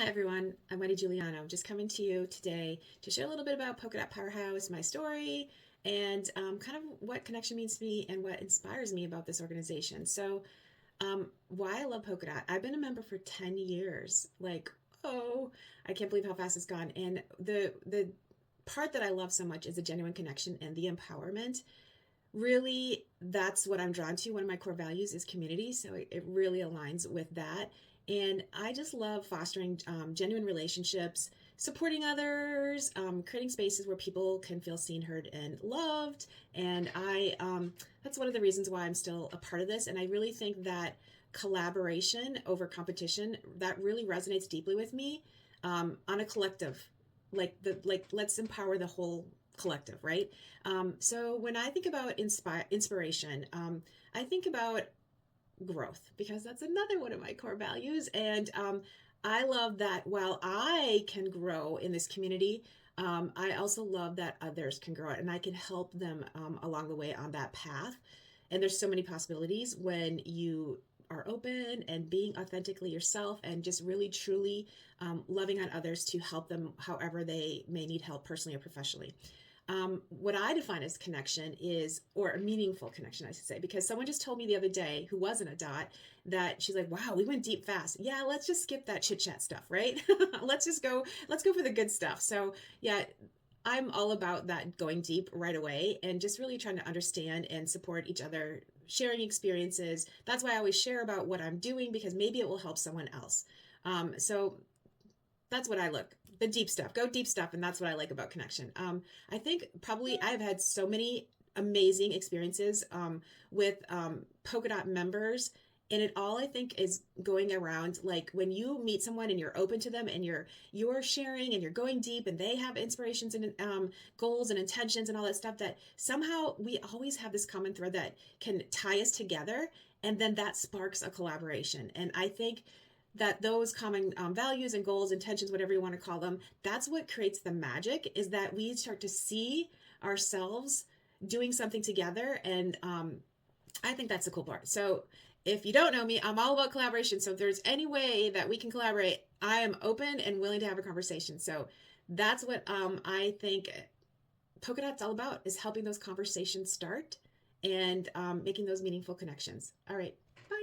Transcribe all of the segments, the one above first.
Hi everyone, I'm Wendy Giuliano. I'm just coming to you today to share a little bit about Polka Dot Powerhouse, my story, and kind of what connection means to me and what inspires me about this organization. Why I love Polka Dot. I've been a member for 10 years. Oh, I can't believe how fast it's gone. And the part that I love so much is the genuine connection and the empowerment. Really, that's what I'm drawn to. One of my core values is community, so it really aligns with that. And I just love fostering genuine relationships, supporting others, creating spaces where people can feel seen, heard, and loved. And that's one of the reasons why I'm still a part of this. And I really think that collaboration over competition, that really resonates deeply with me, on a collective, let's empower the whole collective, right? So when I think about inspiration, I think about growth because that's another one of my core values. And I love that while I can grow in this community, I also love that others can grow and I can help them along the way on that path. And there's so many possibilities when you are open and being authentically yourself and just really truly loving on others to help them however they may need help personally or professionally. What I define as connection is, or a meaningful connection, I should say, because someone just told me the other day who wasn't a dot that she's like, wow, we went deep fast. Yeah, let's just skip that chit chat stuff, right? Let's go for the good stuff. So, yeah, I'm all about that going deep right away and just really trying to understand and support each other, sharing experiences. That's why I always share about what I'm doing because maybe it will help someone else. So that's what I look the deep stuff, go deep stuff, and that's what I like about connection. I think probably I've had so many amazing experiences with Polka Dot members, and it all I think is going around like when you meet someone and you're open to them and you're sharing and you're going deep and they have inspirations and goals and intentions and all that stuff that somehow we always have this common thread that can tie us together, and then that sparks a collaboration. And I think that those common values and goals, intentions, whatever you want to call them, that's what creates the magic, is that we start to see ourselves doing something together. And I think that's the cool part. So if you don't know me, I'm all about collaboration. So if there's any way that we can collaborate, I am open and willing to have a conversation. So that's what I think Polka Dot's all about, is helping those conversations start and making those meaningful connections. All right. Bye.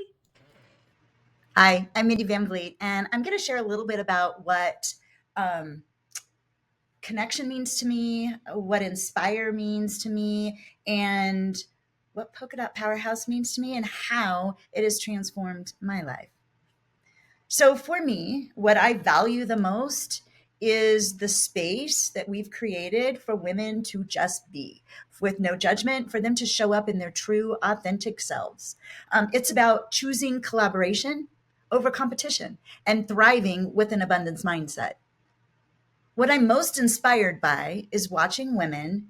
Hi, I'm Mindy Van Vliet, and I'm going to share a little bit about what um, connection means to me, what inspire means to me, and what Polka Dot Powerhouse means to me, and how it has transformed my life. So, for me, what I value the most is the space that we've created for women to just be, with no judgment, for them to show up in their true, authentic selves. It's about choosing collaboration over competition and thriving with an abundance mindset. What I'm most inspired by is watching women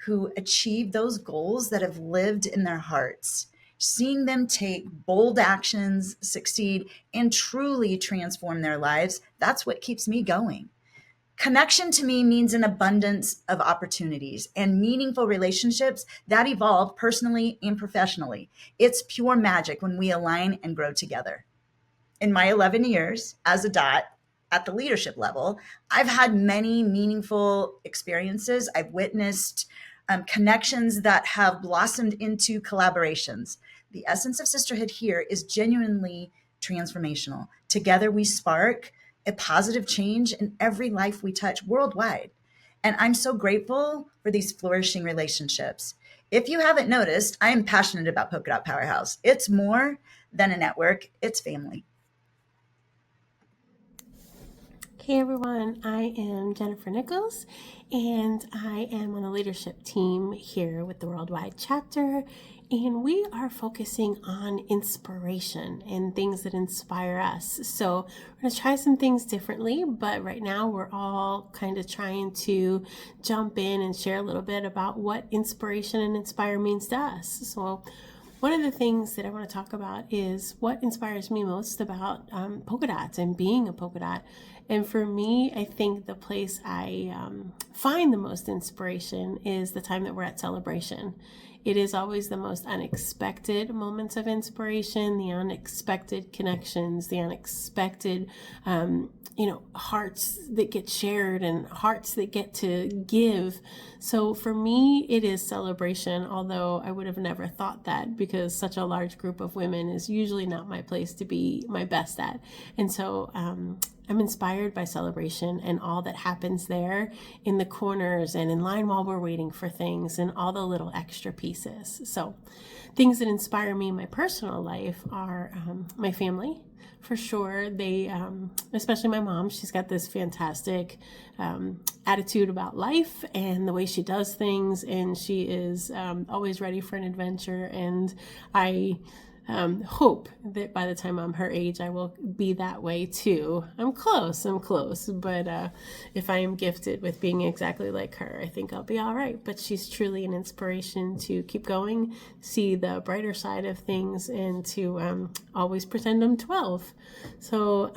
who achieve those goals that have lived in their hearts, seeing them take bold actions, succeed, and truly transform their lives. That's what keeps me going. Connection to me means an abundance of opportunities and meaningful relationships that evolve personally and professionally. It's pure magic when we align and grow together. In my 11 years as a dot at the leadership level, I've had many meaningful experiences. I've witnessed connections that have blossomed into collaborations. The essence of sisterhood here is genuinely transformational. Together, we spark a positive change in every life we touch worldwide. And I'm so grateful for these flourishing relationships. If you haven't noticed, I am passionate about Polka Dot Powerhouse. It's more than a network, it's family. Hey everyone, I am Jennifer Nichols and I am on the leadership team here with the Worldwide Chapter. And we are focusing on inspiration and things that inspire us. So we're going to try some things differently, but right now we're all kind of trying to jump in and share a little bit about what inspiration and inspire means to us. So one of the things that I want to talk about is what inspires me most about polka dots and being a polka dot. And for me, I think the place I find the most inspiration is the time that we're at celebration. It is always the most unexpected moments of inspiration, the unexpected connections, the unexpected, hearts that get shared and hearts that get to give. So for me, it is celebration, although I would have never thought that, because such a large group of women is usually not my place to be my best at. And so I'm inspired by celebration and all that happens there in the corners and in line while we're waiting for things and all the little extra pieces. So things that inspire me in my personal life are my family. For sure. They, especially my mom, she's got this fantastic attitude about life and the way she does things. And she is always ready for an adventure. And I hope that by the time I'm her age, I will be that way too. I'm close, but if I am gifted with being exactly like her, I think I'll be all right. But she's truly an inspiration to keep going, see the brighter side of things, and to always pretend I'm 12. So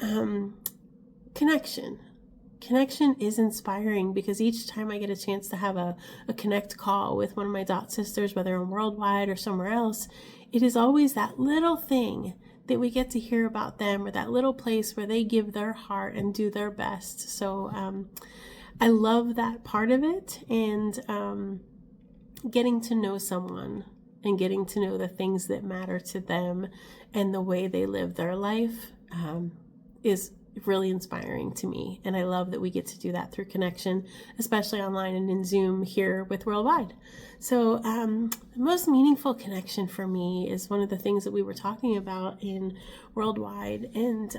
connection is inspiring, because each time I get a chance to have a connect call with one of my dot sisters, whether I'm worldwide or somewhere else, it is always that little thing that we get to hear about them, or that little place where they give their heart and do their best. So I love that part of it, and getting to know someone and getting to know the things that matter to them and the way they live their life is really inspiring to me. And I love that we get to do that through connection, especially online and in Zoom here with Worldwide. So the most meaningful connection for me is one of the things that we were talking about in Worldwide. And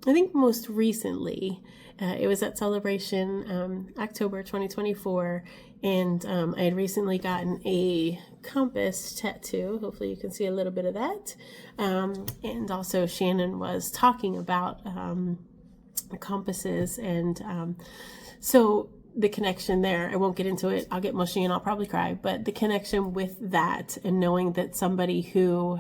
I think most recently, it was at Celebration, October 2024, and I had recently gotten a compass tattoo. Hopefully you can see a little bit of that. And also Shannon was talking about compasses, and so the connection there, I won't get into it. I'll get mushy and I'll probably cry, but the connection with that and knowing that somebody who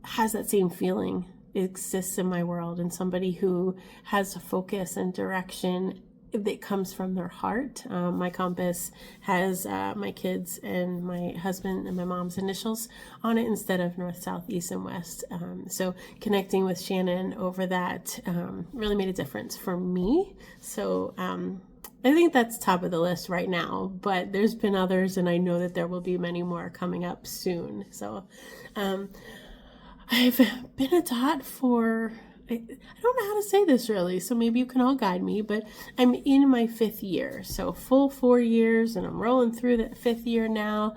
has that same feeling exists in my world, and somebody who has a focus and direction that comes from their heart. My compass has my kids and my husband and my mom's initials on it instead of north, south, east, and west. So connecting with Shannon over that really made a difference for me. So I think that's top of the list right now, but there's been others, and I know that there will be many more coming up soon. So I've been a dot for, I don't know how to say this really, so maybe you can all guide me, but I'm in my 5th year, so full 4 years, and I'm rolling through that 5th year now.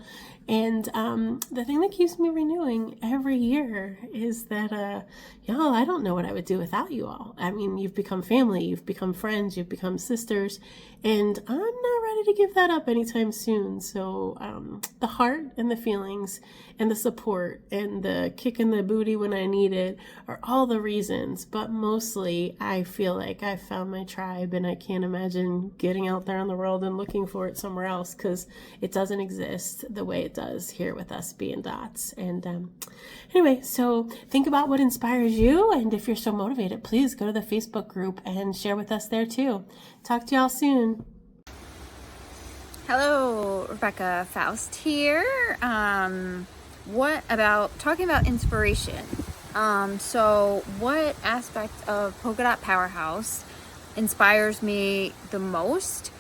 And the thing that keeps me renewing every year is that, y'all, I don't know what I would do without you all. I mean, you've become family, you've become friends, you've become sisters, and I'm not ready to give that up anytime soon. So the heart and the feelings and the support and the kick in the booty when I need it are all the reasons. But mostly I feel like I found my tribe, and I can't imagine getting out there in the world and looking for it somewhere else, because it doesn't exist the way it does here with us being dots. And anyway, so think about what inspires you, and if you're so motivated, please go to the Facebook group and share with us there too. Talk to y'all soon. Hello, Rebecca Faust here. What about talking about inspiration? So what aspect of Polka Dot Powerhouse inspires me the most?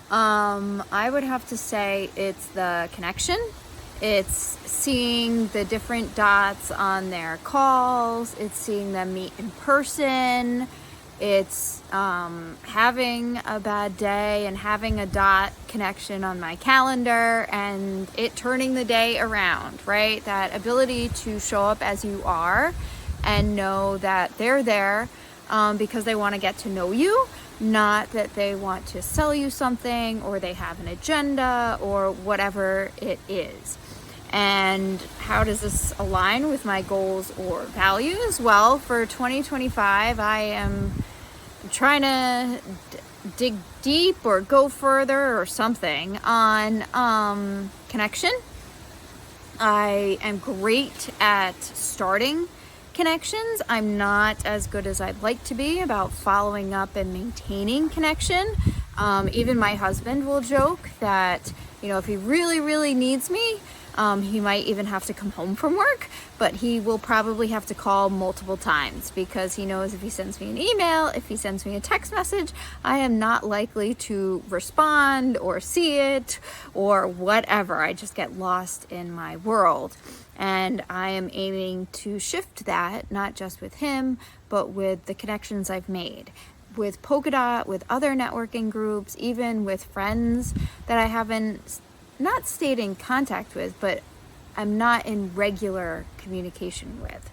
I would have to say it's the connection. It's seeing the different dots on their calls. It's seeing them meet in person. It's having a bad day and having a dot connection on my calendar and it turning the day around, right? That ability to show up as you are and know that they're there because they want to get to know you, not that they want to sell you something or they have an agenda or whatever it is. And how does this align with my goals or values? Well, for 2025, I am trying to dig deep or go further or something on connection. I am great at starting connections. I'm not as good as I'd like to be about following up and maintaining connection. Even my husband will joke that, if he really, really needs me, he might even have to come home from work, but he will probably have to call multiple times because he knows if he sends me an email, if he sends me a text message, I am not likely to respond or see it or whatever. I just get lost in my world. And I am aiming to shift that, not just with him, but with the connections I've made. With Polka Dot, with other networking groups, even with friends that I haven't not stayed in contact with, but I'm not in regular communication with.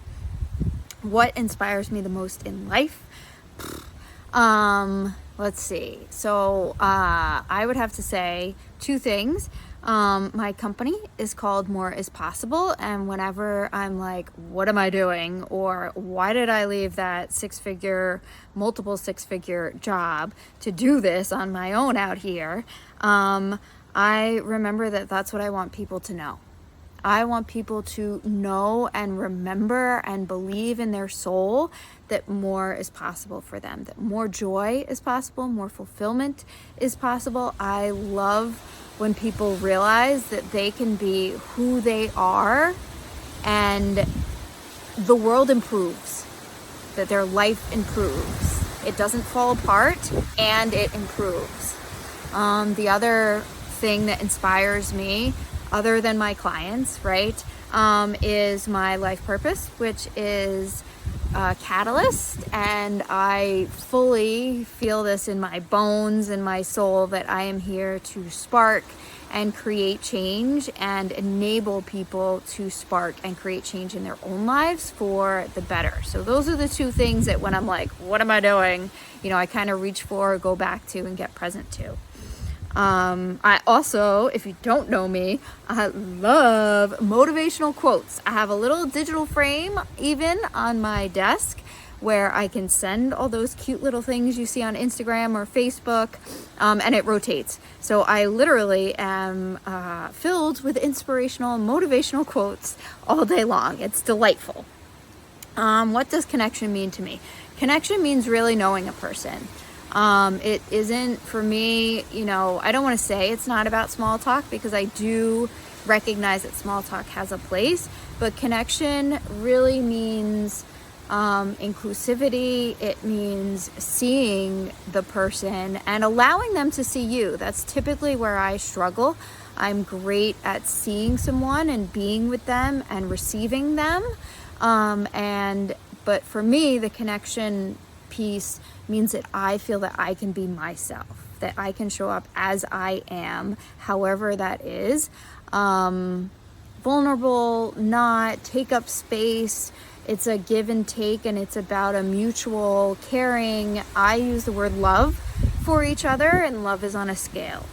What inspires me the most in life? Let's see. So I would have to say two things. My company is called More is Possible, and whenever I'm like, what am I doing? Or why did I leave that multiple six-figure job to do this on my own out here? I remember that that's what I want people to know. I want people to know and remember and believe in their soul that more is possible for them, that more joy is possible, more fulfillment is possible. I love when people realize that they can be who they are and the world improves, that their life improves. It doesn't fall apart and it improves. The other thing that inspires me, other than my clients, right, is my life purpose, which is a catalyst. And I fully feel this in my bones and my soul that I am here to spark and create change and enable people to spark and create change in their own lives for the better. So those are the two things that when I'm like, what am I doing? I kind of reach for, go back to, and get present to. I also, if you don't know me, I love motivational quotes. I have a little digital frame even on my desk where I can send all those cute little things you see on Instagram or Facebook, and it rotates. So I literally am filled with inspirational, motivational quotes all day long. It's delightful. What does connection mean to me? Connection means really knowing a person. It isn't for me, I don't want to say it's not about small talk because I do recognize that small talk has a place, but connection really means inclusivity. It means seeing the person and allowing them to see you. That's typically where I struggle. I'm great at seeing someone and being with them and receiving them. But for me, the connection piece means that I feel that I can be myself, that I can show up as I am, however that is, vulnerable, not take up space. It's a give and take, and it's about a mutual caring. I use the word love for each other, and love is on a scale.